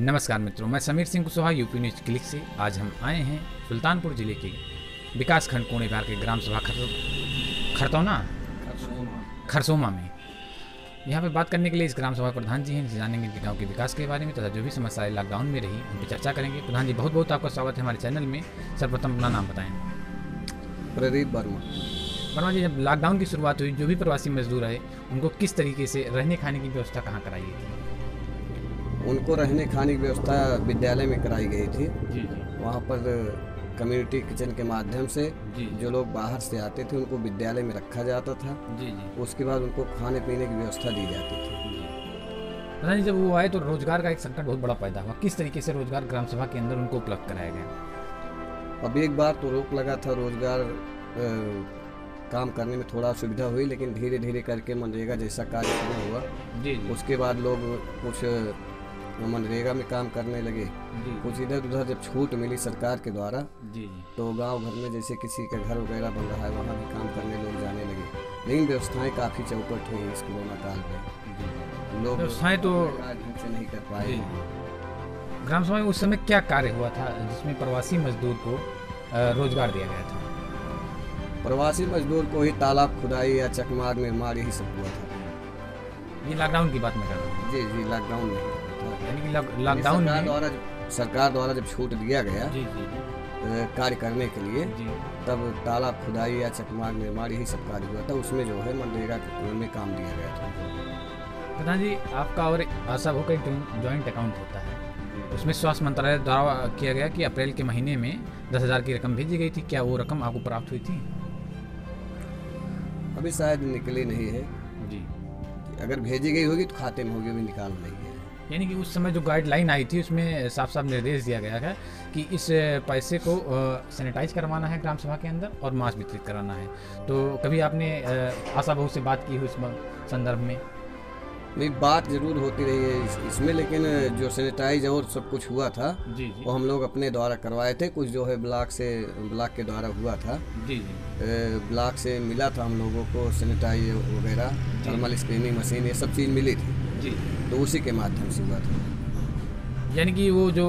नमस्कार मित्रों, मैं Sameer Singh Kushwaha UP news click से। आज हम आए हैं सुल्तानपुर जिले के विकास खंड कोने बिहार के ग्राम सभा खरसोमा में यहाँ पे बात करने के लिए इस ग्राम सभा प्रधान जी हैं। जानेंगे कि गांव के विकास के बारे में तथा जो भी समस्याएं लॉकडाउन में रही उन पर चर्चा करेंगे। प्रधान जी, बहुत बहुत आपका स्वागत है हमारे चैनल में। सर्वप्रथम अपना नाम बताएं। प्रदीप वर्मा जी, जब लॉकडाउन की शुरुआत हुई, जो भी प्रवासी मजदूर आए उनको किस तरीके से रहने खाने की व्यवस्था कहाँ कराई गई थी? उनको रहने खाने की व्यवस्था विद्यालय में कराई गई थी। जी। वहाँ पर कम्युनिटी किचन के माध्यम से जी। जो लोग बाहर से आते थे उनको विद्यालय में रखा जाता था। जी। उसके बाद उनको खाने पीने की व्यवस्था दी जाती थी। प्रधान जी, जब वो आए तो रोजगार का एक संकट बहुत बड़ा पैदा हुआ। किस तरीके से रोजगार ग्राम सभा के अंदर उनको उपलब्ध कराया गया? अब एक बार तो रोक लगा था, रोजगार काम करने में थोड़ा सुविधा हुई, लेकिन धीरे धीरे करके मनरेगा जैसा कार्य शुरू हुआ। जी। उसके बाद लोग कुछ मनरेगा में काम करने लगे। कुछ इधर उधर जब छूट मिली सरकार के द्वारा, जी, तो गांव भर में जैसे किसी का घर वगैरह बन रहा है वहाँ भी काम करने लोग जाने लगे। लेकिन व्यवस्थाएं काफ़ी चौपट हुई इस कोरोना काल में। लोग व्यवस्थाएं तो ढंग से नहीं कर पाए। ग्राम सभा में उस समय क्या कार्य हुआ था जिसमें प्रवासी मजदूर को रोजगार दिया गया था? प्रवासी मजदूर को ही तालाब खुदाई या चकमार निर्माण यही सब हुआ था। ये लॉकडाउन की बात मैं कर रहा हूँ। जी, लॉकडाउन में यानी कि लॉकडाउन में सरकार द्वारा जब छूट दिया गया जी कार्य करने के लिए, जी। तब तालाब खुदाई या चकमार निर्माण यही सब कार्य हुआ था। उसमें जो है मनरेगा में काम दिया गया था। प्रधान जी, आपका और आशा भो का एक जॉइंट अकाउंट होता है, उसमें स्वास्थ्य मंत्रालय द्वारा किया गया कि अप्रैल के महीने में 10,000 की रकम भेजी गई थी। क्या वो रकम आपको प्राप्त हुई थी? अभी शायद निकली नहीं है जी। अगर भेजी गई होगी तो खाते में होगी, अभी निकाल नहीं है। यानी कि उस समय जो गाइडलाइन आई थी उसमें साफ साफ निर्देश दिया गया है कि इस पैसे को सैनिटाइज करवाना है ग्राम सभा के अंदर और मास्क वितरित कराना है। तो कभी आपने आशा बहू से बात की हो इस संदर्भ में? नहीं, बात जरूर होती रही है इसमें, लेकिन जो सैनिटाइज और सब कुछ हुआ था जी। वो हम लोग अपने द्वारा करवाए थे। कुछ जो है ब्लॉक के द्वारा हुआ था। जी। ब्लॉक से मिला था हम लोगों को सैनिटाइज वगैरह, थर्मल स्क्रीनिंग मशीन, ये सब चीज़ मिली थी। जी। तो उसी के माध्यम से हुआ था। यानी कि वो जो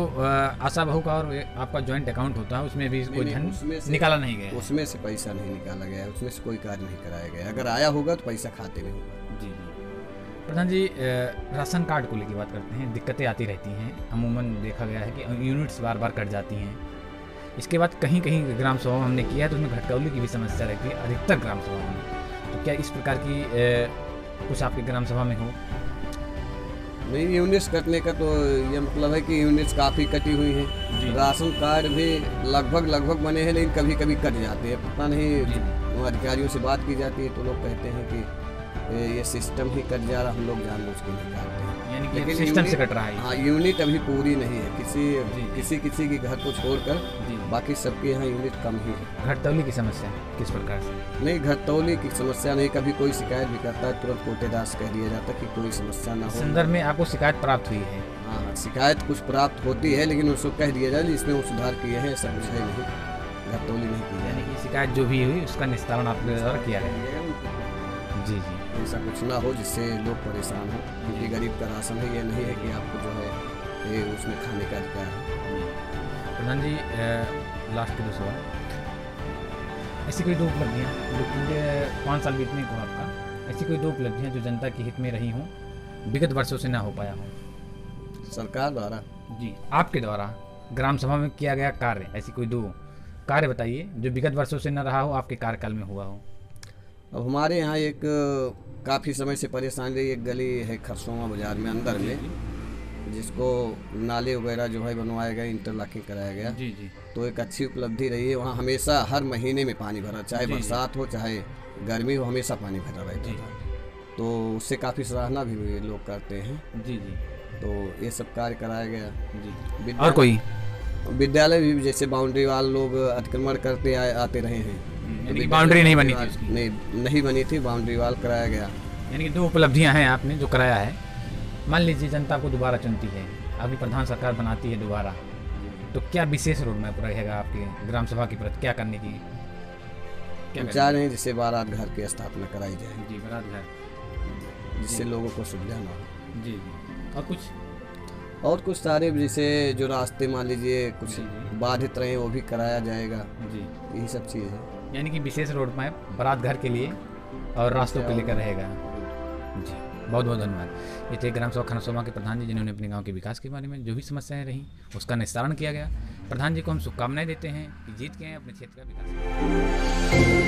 आशा बहू का और आपका जॉइंट अकाउंट होता है उसमें भी कोई धन निकाला नहीं गया? उसमें से पैसा नहीं निकाला गया, उसमें से कोई कार्य नहीं कराया गया। अगर आया होगा तो पैसा खाते में होगा। जी। प्रधान जी, राशन कार्ड को लेकर बात करते हैं। दिक्कतें आती रहती हैं, अमूमन देखा गया है कि यूनिट्स बार बार कट जाती हैं। इसके बाद कहीं कहीं ग्राम सभा हमने किया है तो उसमें घटकौली की भी समस्या रहती है अधिकतर ग्राम सभा में। तो क्या इस प्रकार की कुछ आपके ग्राम सभा में हो? नहीं, यूनिट्स कटने का तो ये मतलब है कि यूनिट्स काफ़ी कटी हुई हैं। राशन कार्ड भी लगभग बने हैं, लेकिन कभी कभी कट जाते हैं। पता नहीं, अधिकारियों से बात की जाती है तो लोग कहते हैं कि ये सिस्टम ही कट जा रहा, हम लोग जानबूझ के नहीं काटते हैं। यानी कि लेकिन सिस्टम से कट रहा है। हाँ, यूनिट अभी पूरी नहीं है। किसी के घर को छोड़कर बाकी सबके यहाँ यूनिट कम ही है। घटतौली की समस्या किस प्रकार से? नहीं, घटतौली की समस्या नहीं। कभी कोई शिकायत भी करता है तुरंत कोटेदार कह दिया जाता है कि कोई समस्या ना हो। संदर्भ में आपको शिकायत प्राप्त हुई है? हाँ, शिकायत कुछ प्राप्त होती है, लेकिन उसको कह दिया जाए इसमें वो सुधार किए हैं, ऐसा कुछ है नहीं। घटतौली नहीं की। यानी कि शिकायत जो भी हुई उसका निस्तारण आपके द्वारा किया गया? जी। ऐसा कुछ ना हो जिससे लोग परेशान हो, क्योंकि गरीब का राशन है। ये नहीं है कि आपको जो है ये उसमें खाने का अधिकार है। प्रधान जी, लास्ट के 2 सवाल। ऐसी कोई 2 उपलब्धियाँ जो पूरे 5 साल बीतने को आपका, ऐसी कोई 2 उपलब्धियाँ जो जनता के हित में रही हों, विगत वर्षों से ना हो पाया हो? सरकार द्वारा जी, आपके द्वारा ग्राम सभा में किया गया कार्य, ऐसी कोई 2 कार्य बताइए जो विगत वर्षों से न रहा हो, आपके कार्यकाल में हुआ हो। अब हमारे यहाँ एक काफ़ी समय से परेशान रही एक गली है खरसोमा बाजार में अंदर में, जिसको नाले वगैरह जो है बनवाया गया, इंटरलॉकिंग कराया गया। जी। तो एक अच्छी उपलब्धि रही है। वहाँ हमेशा हर महीने में पानी भरा, चाहे बरसात हो चाहे गर्मी हो, हमेशा पानी भरा रहता था। तो उससे काफ़ी सराहना भी लोग करते हैं। जी। तो ये सब कार्य कराया गया। जी। और कोई विद्यालय भी जैसे बाउंड्री वाल लोग अतिक्रमण करते आते रहे हैं, तो बाउंड्री नहीं बनी थी उसकी? नहीं बनी थी, बाउंड्री वाल कराया गया। यानी कि 2 उपलब्धियां हैं आपने जो कराया है। मान लीजिए जनता को दोबारा चुनती है, अभी प्रधान सरकार बनाती है दोबारा, तो क्या विशेष रोड मैप रहेगा आपके ग्राम सभा की प्रति? क्या करने की हम चाह रहे हैं जिससे बारात घर की स्थापना कराई जाए। जी, बारात घर, जिससे लोगों को सुविधा ना हो। जी। और कुछ और कुछ सारे जैसे जो रास्ते मान लीजिए कुछ जी, जी। बाधित रहे वो भी कराया जाएगा, जी, यही सब चीज़ है। यानी कि विशेष रोड मैप बारात घर के लिए और रास्तों के लेकर रहेगा। जी, बहुत बहुत धन्यवाद। ये थे ग्राम सभा खनसोमा के प्रधान जी, जिन्होंने अपने गांव के विकास के बारे में जो भी समस्याएं रहीं उसका निस्तारण किया गया। प्रधान जी को हम शुभकामनाएं देते हैं कि जीत के हैं, अपने क्षेत्र का विकास करें।